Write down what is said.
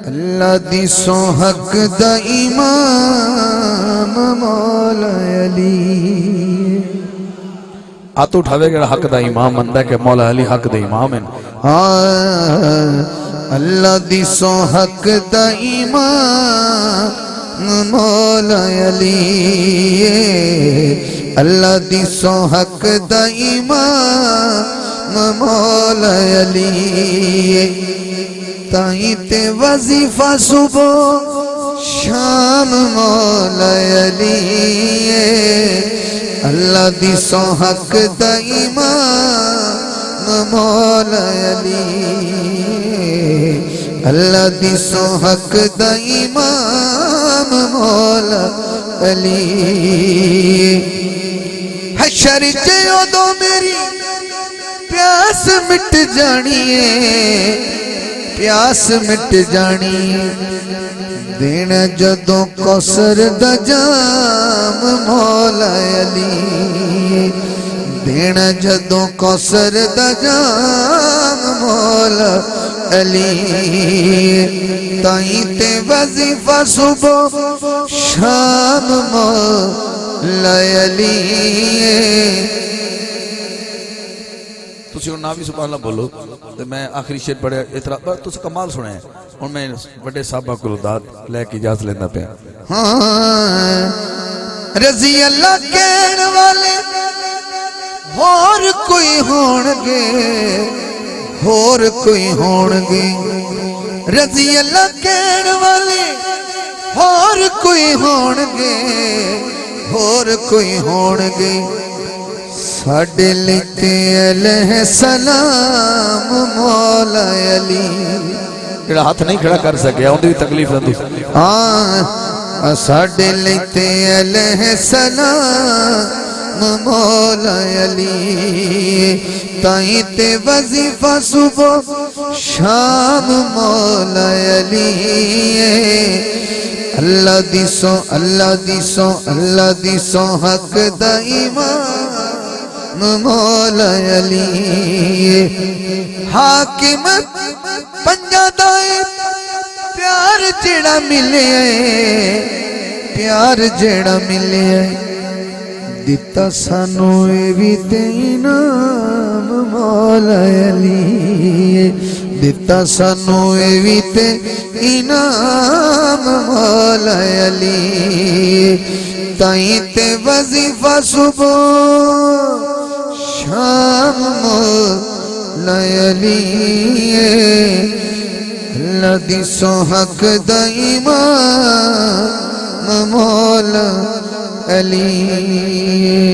اللہ دی سو حق دا امام مولا علی آتو اٹھاوے گا حق دا امام مندہ کہ مولا علی حق دا امام ہیں اللہ دی سو حق دا امام مولا علی اللہ دی سو حق دا امام مولا علی تائیں تے وظیفہ صبح شام مولا علی اللہ دی سو حق دا امام مولا علی اللہ دی سو حق دا امام مولا علی حشر جیو دو میری پیاس مٹ جانی ہے پیاس مٹ جانی دینا جدوں کوثر دا جام مولا علی دینا جدوں کوثر دا جام مولا علی تائیں تے وظیفہ صبح شام مولا علی تسی اور ناوی سبحان اللہ بولو تو میں آخری شیر پڑھے اترا تسی کمال سنے ہیں اور میں بڑے صحابہ کو داد لے کی اجازت لینا پہ رضی اللہ کہن والے اور کوئی ہونگے اور کوئی ہونگے رضی اللہ کہن والے اور کوئی ہونگے اور کوئی ہونگے ساڑھے لیتے علیہ السلام مولا علی ایڈا ہاتھ نہیں کھڑا کر سکیا ان بھی تکلیف نہ دی ساڑھے لیتے علیہ السلام مولا علی تائیں تے وظیفہ صبح شام مولا علی اللہ دی سو اللہ دی سو اللہ دی سو حق دا امام مولا علی حاکمت پنجا دائے پیار جیڑا ملے پیار جیڑا ملے دیتا سانو ایوی تے انام مولا علی دیتا سانو ایوی تے انام مولا علی تائیں تے وظیفہ صبح شام مولا علی اللہ دی سو حق دا امام مولا علی